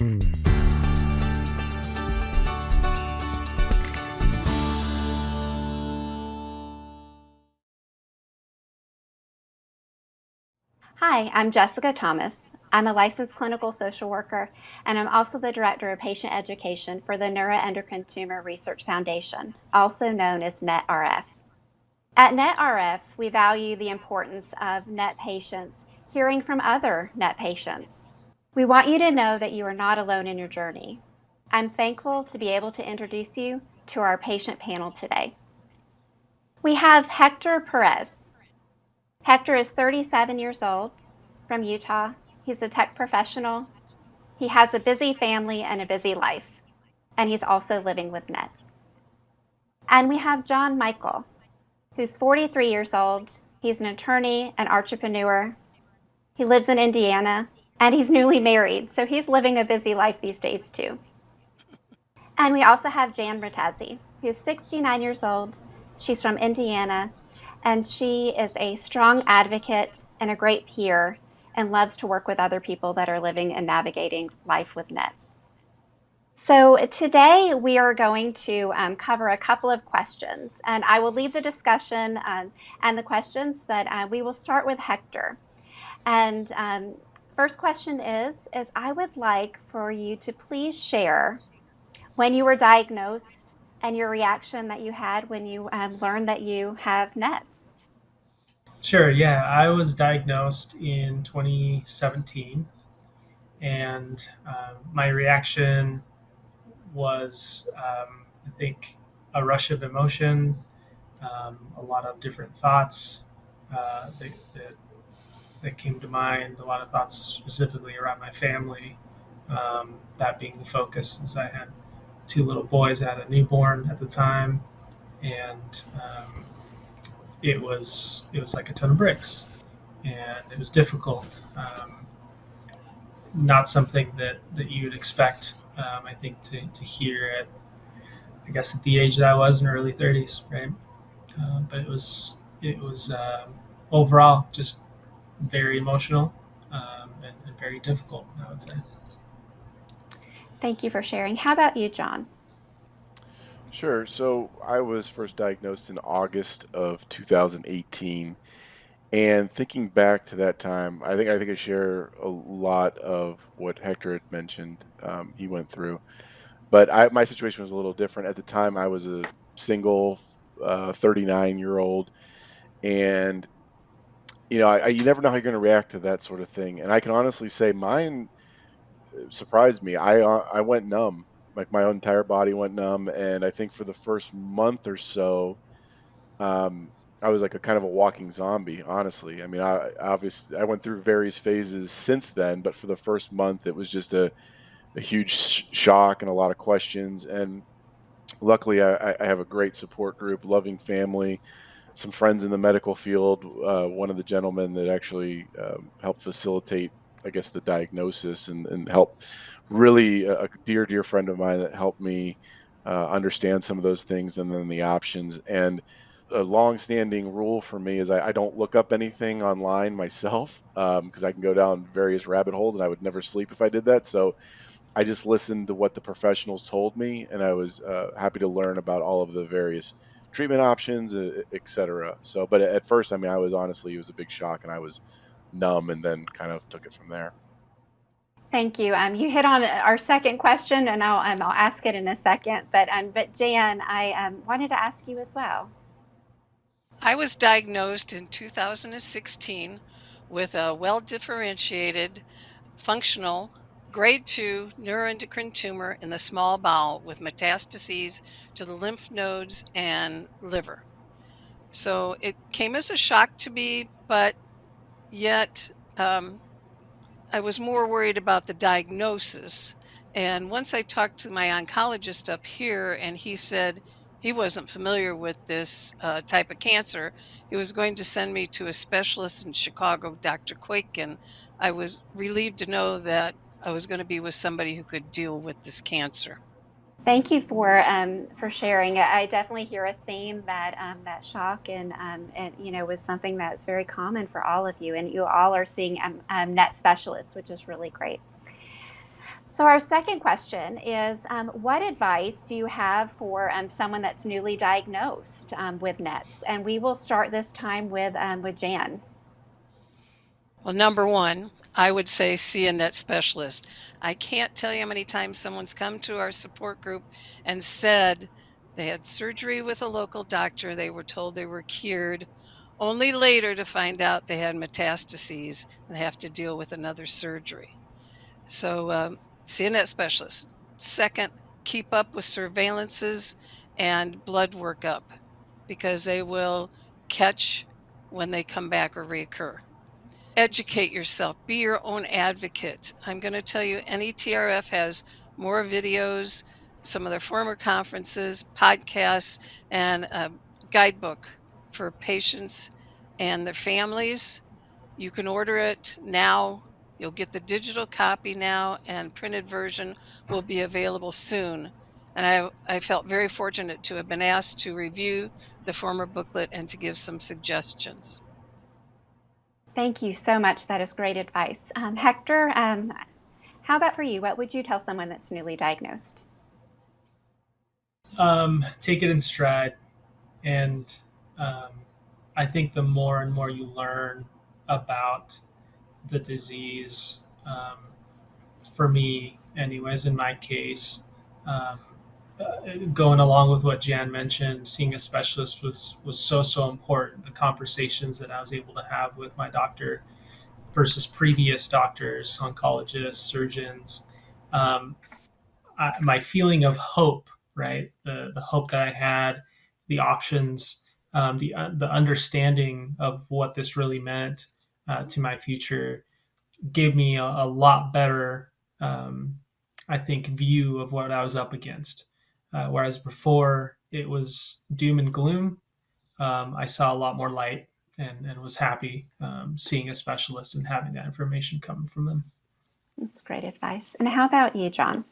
Hi, I'm Jessica Thomas. I'm a licensed clinical social worker, and I'm also the Director of Patient Education for the Neuroendocrine Tumor Research Foundation, also known as NET-RF. At NET-RF, we value the importance of NET patients hearing from other NET patients. We want you to know that you are not alone in your journey. I'm thankful to be able to introduce you to our patient panel today. We have Hector Perez. Hector is 37 years old, from Utah. He's a tech professional. He has a busy family and a busy life, and he's also living with NETs. And we have John Michael, who's 43 years old. He's an attorney, an entrepreneur. He lives in Indiana, and he's newly married, so he's living a busy life these days too. And we also have Jan Ratazzi, who's 69 years old. She's from Indiana, and she is a strong advocate and a great peer and loves to work with other people that are living and navigating life with NETs. So today we are going to cover a couple of questions, and I will leave the discussion and the questions, but we will start with Hector. And first question is I would like for you to please share when you were diagnosed and your reaction that you had when you learned that you have NETs. Sure, yeah. I was diagnosed in 2017, and my reaction was, I think, a rush of emotion, a lot of different thoughts that came to mind, a lot of thoughts specifically around my family, that being the focus, as I had two little boys. I had a newborn at the time, and it was like a ton of bricks, and it was difficult. Not something that you would expect. I think to hear at, I guess, at the age that I was in early 30s, right? But it was overall just very emotional, and very difficult, I would say. Thank you for sharing. How about you, John? Sure. So I was first diagnosed in August of 2018. And thinking back to that time, I think I share a lot of what Hector had mentioned he went through. But my situation was a little different. At the time, I was a single 39-year-old. And, you never know how you're going to react to that sort of thing. And I can honestly say mine surprised me. I went numb. Like my entire body went numb. And I think for the first month or so, um, I was like a kind of a walking zombie, honestly. I mean, I went through various phases since then, but for the first month, it was just a huge shock and a lot of questions. And luckily, I have a great support group, loving family, some friends in the medical field. One of the gentlemen that actually helped facilitate, I guess, the diagnosis and help really a dear, dear friend of mine that helped me understand some of those things and then the options. And a long-standing rule for me is I don't look up anything online myself because I can go down various rabbit holes and I would never sleep if I did that. So I just listened to what the professionals told me, and I was happy to learn about all of the various treatment options, et cetera. So, but at first, I mean, I was honestly, it was a big shock, and I was numb, and then kind of took it from there. Thank you. You hit on our second question, and I'll ask it in a second. But Jan, I wanted to ask you as well. I was diagnosed in 2016 with a well differentiated, functional, grade 2 neuroendocrine tumor in the small bowel with metastases to the lymph nodes and liver. So it came as a shock to me, but yet I was more worried about the diagnosis. And once I talked to my oncologist up here, and he said he wasn't familiar with this type of cancer, he was going to send me to a specialist in Chicago, Dr. Quake. And I was relieved to know that I was going to be with somebody who could deal with this cancer. Thank you for sharing. I definitely hear a theme that that shock and was something that's very common for all of you, and you all are seeing net specialists, which is really great. So, our second question is what advice do you have for someone that's newly diagnosed with NETs? And we will start this time with Jan. Well, number one, I would say see a net specialist. I can't tell you how many times someone's come to our support group and said they had surgery with a local doctor, they were told they were cured, only later to find out they had metastases and have to deal with another surgery. So, see a net specialist. Second, keep up with surveillances and blood workup because they will catch when they come back or reoccur. Educate yourself, be your own advocate. I'm going to tell you, NETRF has more videos, some of their former conferences, podcasts, and a guidebook for patients and their families. You can order it now. You'll get the digital copy now, and printed version will be available soon. And I felt very fortunate to have been asked to review the former booklet and to give some suggestions. Thank you so much. That is great advice. Hector, how about for you? What would you tell someone that's newly diagnosed? Take it in stride, and um, I think the more and more you learn about the disease, for me, anyways, in my case, um, going along with what Jan mentioned, seeing a specialist was so important. The conversations that I was able to have with my doctor versus previous doctors, oncologists, surgeons, um, my feeling of hope, right? The hope that I had, the options, the understanding of what this really meant to my future gave me a lot better, um, I think, view of what I was up against. Whereas before it was doom and gloom, I saw a lot more light and was happy seeing a specialist and having that information coming from them. That's great advice. And how about you, John?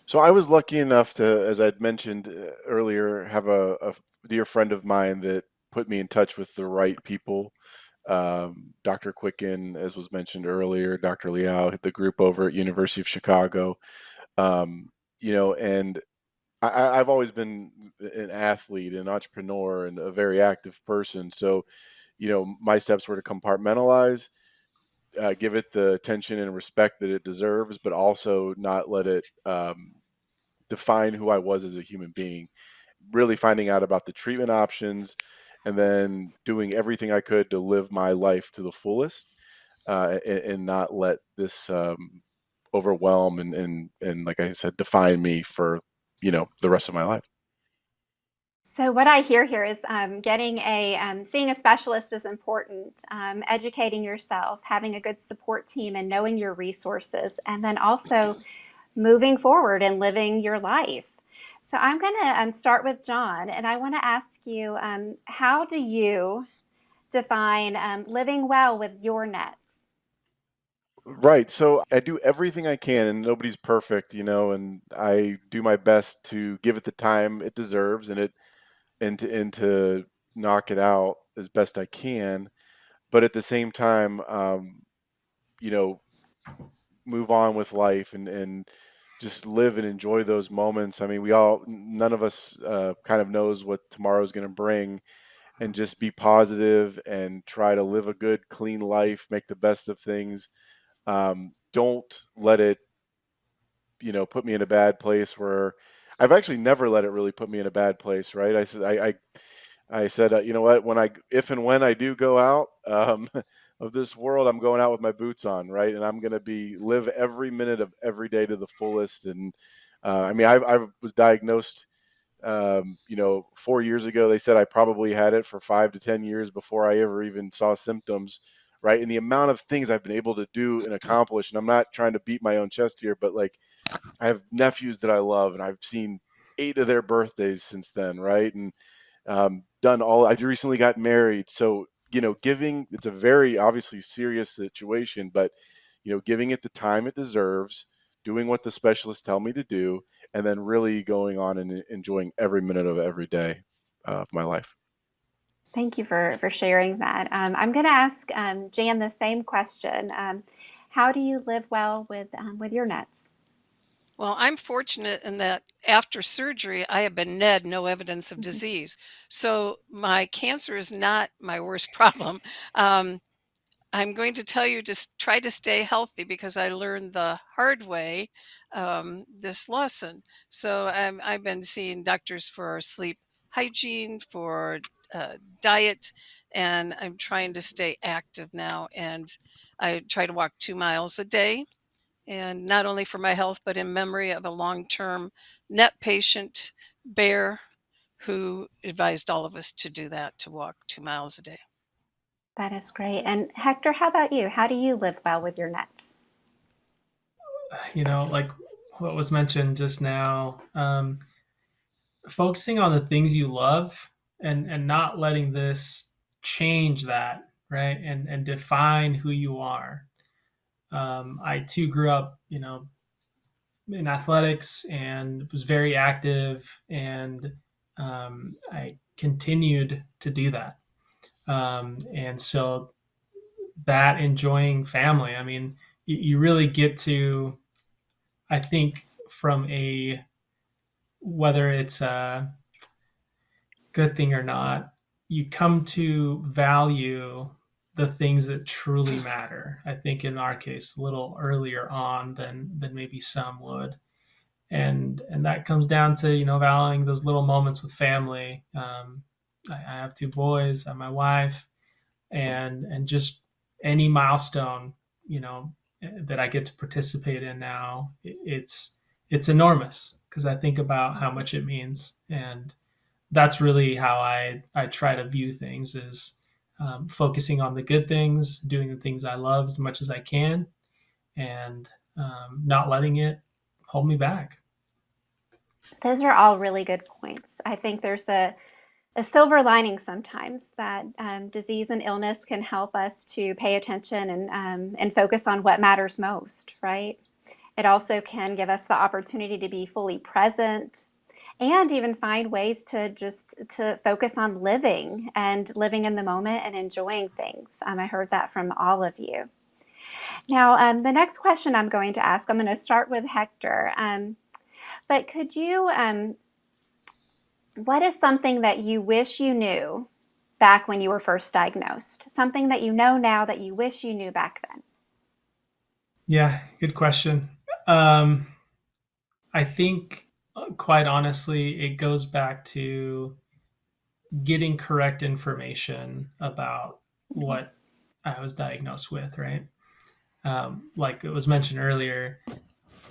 So I was lucky enough to, as I'd mentioned earlier, have a dear friend of mine that put me in touch with the right people. Dr. Quicken, as was mentioned earlier, Dr. Liao, the group over at University of Chicago. Um, and I've always been an athlete, an entrepreneur, and a very active person. So, my steps were to compartmentalize, give it the attention and respect that it deserves, but also not let it define who I was as a human being. Really finding out about the treatment options and then doing everything I could to live my life to the fullest, and not let this overwhelm and like I said, define me for the rest of my life. So what I hear here is seeing a specialist is important. Educating yourself, having a good support team, and knowing your resources, and then also moving forward and living your life. So I'm going to start with John, and I want to ask you, how do you define living well with your nets? Right. So I do everything I can, and nobody's perfect, and I do my best to give it the time it deserves, and to knock it out as best I can. But at the same time, you know, move on with life and just live and enjoy those moments. I mean, none of us kind of knows what tomorrow's going to bring, and just be positive and try to live a good, clean life, make the best of things. Don't let it, put me in a bad place where I've actually never let it really put me in a bad place, right? I said, you know what? If and when I do go out of this world, I'm going out with my boots on, right? And I'm going to live every minute of every day to the fullest. And I mean, I was diagnosed, 4 years ago. They said I probably had it for 5 to 10 years before I ever even saw symptoms, right? And the amount of things I've been able to do and accomplish, and I'm not trying to beat my own chest here, but like I have nephews that I love, and I've seen 8 of their birthdays since then, right? And done all. I recently got married, so giving it's a very obviously serious situation, but giving it the time it deserves, doing what the specialists tell me to do, and then really going on and enjoying every minute of every day of my life. Thank you for sharing that. I'm going to ask Jan the same question. How do you live well with your nuts? Well, I'm fortunate in that after surgery, I have been NED, no evidence of Mhm. disease. So my cancer is not my worst problem. Um, I'm going to tell you to try to stay healthy because I learned the hard way this lesson. So I've been seeing doctors for sleep hygiene, for diet, and I'm trying to stay active now. And I try to walk 2 miles a day, and not only for my health, but in memory of a long-term NET patient, Bear, who advised all of us to do that, to walk 2 miles a day. That is great. And Hector, how about you? How do you live well with your nuts? Like what was mentioned just now, focusing on the things you love and not letting this change that, right? And define who you are. I too grew up, in athletics and was very active, and I continued to do that. And so that enjoying family, I mean, you really get to, I think, from a whether it's a good thing or not, you come to value the things that truly matter. I think in our case, a little earlier on than maybe some would, and that comes down to valuing those little moments with family. I have two boys, I have my wife, and just any milestone you know that I get to participate in now. It's enormous because I think about how much it means, and that's really how I try to view things is focusing on the good things, doing the things I love as much as I can, and not letting it hold me back. Those are all really good points. I think there's a silver lining sometimes that disease and illness can help us to pay attention and focus on what matters most, right? It also can give us the opportunity to be fully present and even find ways to just to focus on living and living in the moment and enjoying things. I heard that from all of you. Now, the next question I'm going to ask, I'm going to start with Hector. But could you, what is something that you wish you knew back when you were first diagnosed? Something that you know now that you wish you knew back then? Yeah, good question. um, I think, quite honestly, it goes back to getting correct information about Mhm. what I was diagnosed with, right? Like it was mentioned earlier,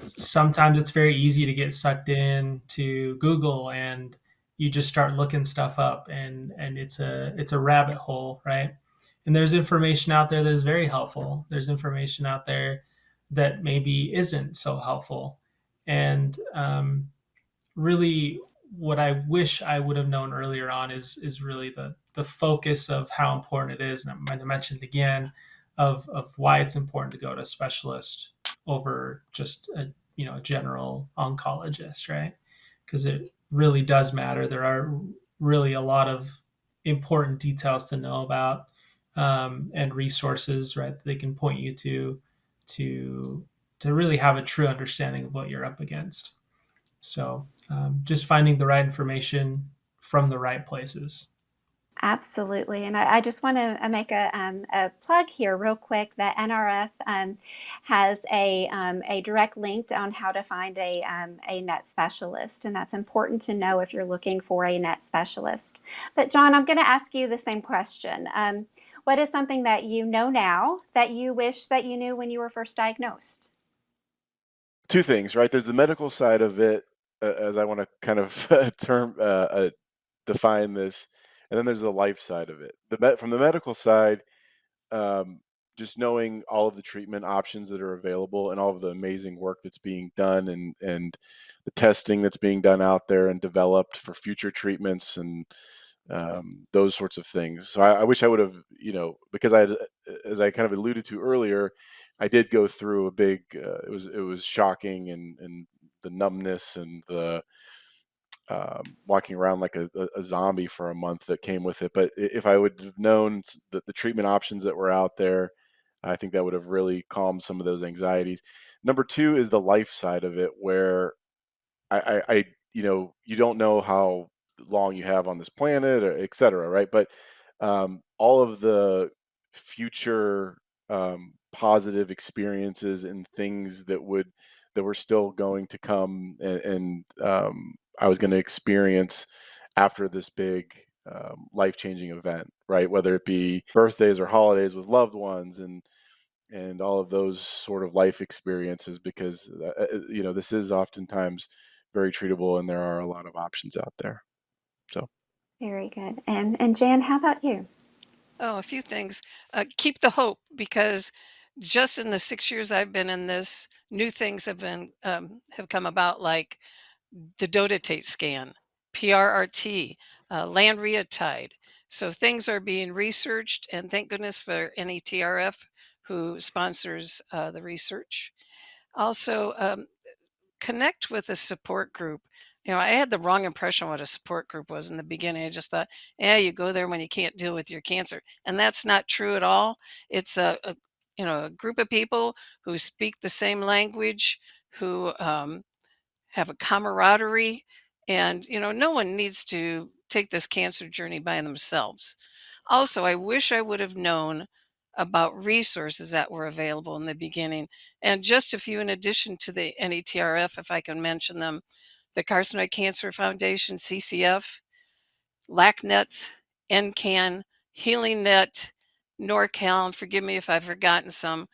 sometimes it's very easy to get sucked in to Google, and you just start looking stuff up, and it's a rabbit hole, right? And there's information out there that is very helpful. There's information out there that maybe isn't so helpful, and really what I wish I would have known earlier on is really the focus of how important it is, and I'm going to mention it again, of why it's important to go to a specialist over just a general oncologist, right? Because it really does matter. There are really a lot of important details to know about, and resources, right? That they can point you to to really have a true understanding of what you're up against. So just finding the right information from the right places. Absolutely. And I just want to make a plug here real quick that NRF has a direct link on how to find a NET specialist. And that's important to know if you're looking for a NET specialist. But John, I'm going to ask you the same question. What is something that you know now that you wish that you knew when you were first diagnosed? Two things, right? There's the medical side of it, as I want to kind of term define this, and then there's the life side of it. From the medical side, um, just knowing all of the treatment options that are available and all of the amazing work that's being done, and the testing that's being done out there and developed for future treatments, and those sorts of things. So I wish I would have, because as I kind of alluded to earlier, I did go through a big. It was shocking, and the numbness and the walking around like a zombie for a month that came with it. But if I would have known the treatment options that were out there, I think that would have really calmed some of those anxieties. Number two is the life side of it, where I you don't know how long you have on this planet, or et cetera, right? But all of the future positive experiences and things that were still going to come, and I was going to experience after this big life-changing event, right? Whether it be birthdays or holidays with loved ones, and all of those sort of life experiences, because this is oftentimes very treatable, and there are a lot of options out there. So Very good. And Jan, how about you? Oh, a few things. Keep the hope, because just in the 6 years I've been in this, new things have come about, like the dotatate scan, PRRT, lanreotide. So things are being researched, and thank goodness for NETRF, who sponsors the research. Also, connect with a support group. I had the wrong impression what a support group was in the beginning. I just thought, yeah, you go there when you can't deal with your cancer, and that's not true at all. It's a group of people who speak the same language, who have a camaraderie, and no one needs to take this cancer journey by themselves. Also, I wish I would have known about resources that were available in the beginning, and just a few in addition to the NETRF, if I can mention them: the Carcinoid Cancer Foundation, CCF, LACNETS, NCAN, Healing Net, NorCal, and forgive me if I've forgotten some.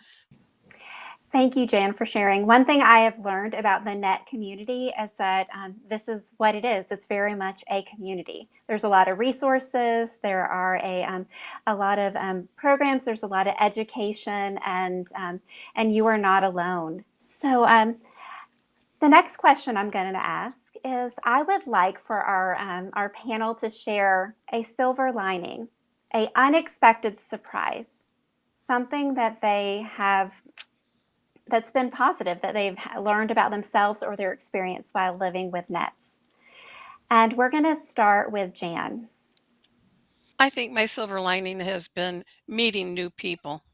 Thank you, Jan, for sharing. One thing I have learned about the NET community is that this is what it is. It's very much a community. There's a lot of resources. There are a lot of programs. There's a lot of education, and you are not alone. So the next question I'm going to ask is, I would like for our panel to share a silver lining, a unexpected surprise, something that they have that's been positive that they've learned about themselves or their experience while living with NETs. And we're going to start with Jan. I think my silver lining has been meeting new people.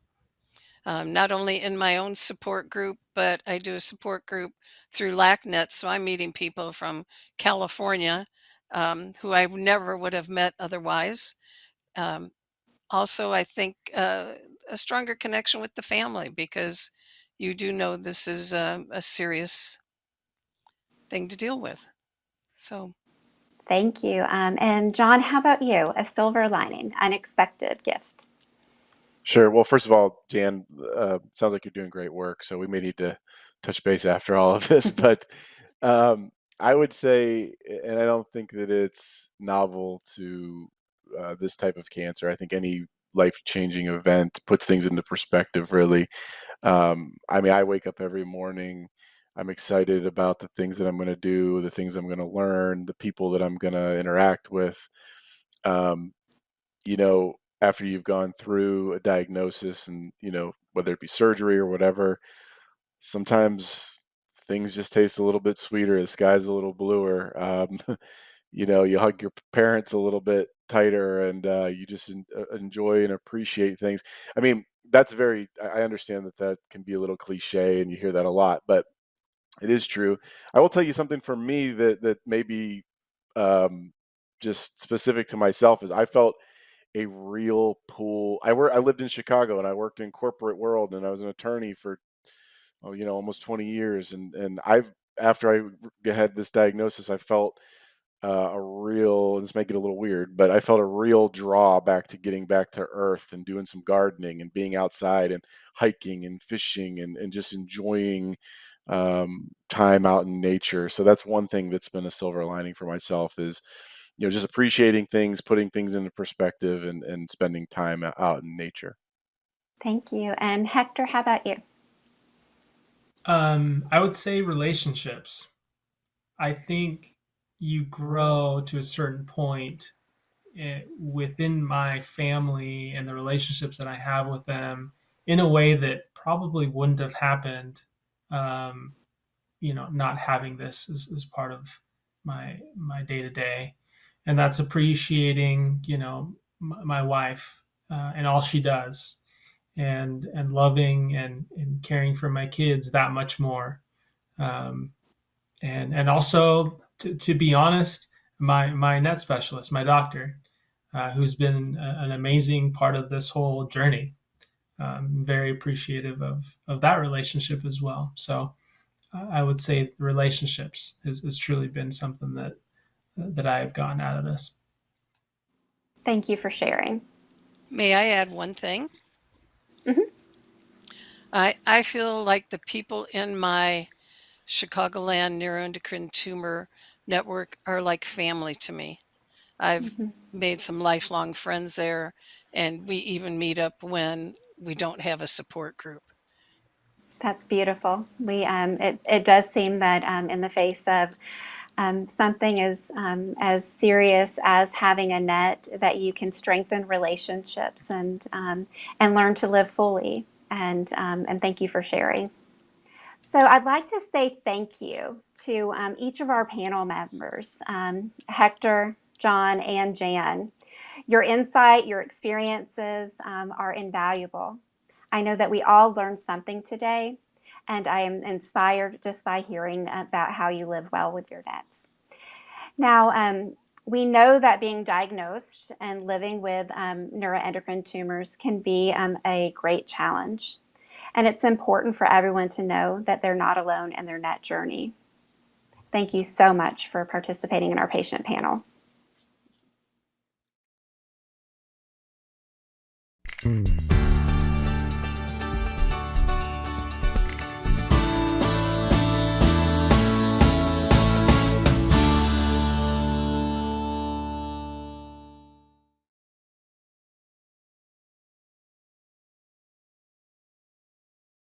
Not only in my own support group, but I do a support group through LACNet. So I'm meeting people from California, who I never would have met otherwise. Um, Also, I think a stronger connection with the family, because you do know this is a serious thing to deal with. So Thank you. And John, how about you? A silver lining, unexpected gift. sure. Well, first of all, Jan, sounds like you're doing great work. So we may need to touch base after all of this, but um, I would say, and I don't think that it's novel to this type of cancer. I think any life-changing event puts things into perspective, really. I mean, I wake up every morning. I'm excited about the things that I'm going to do, the things I'm going to learn, the people that I'm going to interact with. Um, After you've gone through a diagnosis, and, whether it be surgery or whatever, sometimes things just taste a little bit sweeter. The sky's a little bluer. You hug your parents a little bit tighter, and you just enjoy and appreciate things. I mean, that's very, I understand that that can be a little cliche, and you hear that a lot, but it is true. I will tell you something for me that may be um, just specific to myself, is I felt a real pull. I lived in Chicago, and I worked in corporate world, and I was an attorney for almost 20 years, and I've after had this diagnosis, I felt a real, this might get a little weird, but I felt a real draw back to getting back to earth and doing some gardening and being outside and hiking and fishing, and just enjoying time out in nature. So that's one thing that's been a silver lining for myself, is just appreciating things, putting things into perspective, and spending time out in nature. Thank you. And Hector, how about you? I would say relationships. I think you grow to a certain point within my family and the relationships that I have with them in a way that probably wouldn't have happened, um, not having this as part of my day to day, and that's appreciating, my wife and all she does, and loving and caring for my kids that much more. Um, and also to be honest, my net specialist, my doctor, who's been an amazing part of this whole journey. Very appreciative of that relationship as well. So I would say relationships has truly been something that I have gotten out of this. Thank you for sharing. May I add one thing? Mhm. I feel like the people in my Chicagoland neuroendocrine tumor network are like family to me. I've Mhm. made some lifelong friends there, and we even meet up when we don't have a support group. That's beautiful. It does seem that in the face of something as serious as having a net, that you can strengthen relationships and learn to live fully. And thank you for sharing. So I'd like to say thank you to each of our panel members, Hector, John, and Jan. Your insight, your experiences are invaluable. I know that we all learned something today, and I am inspired just by hearing about how you live well with your nets. Now, we know that being diagnosed and living with neuroendocrine tumors can be a great challenge. And it's important for everyone to know that they're not alone in their NET journey. Thank you so much for participating in our patient panel.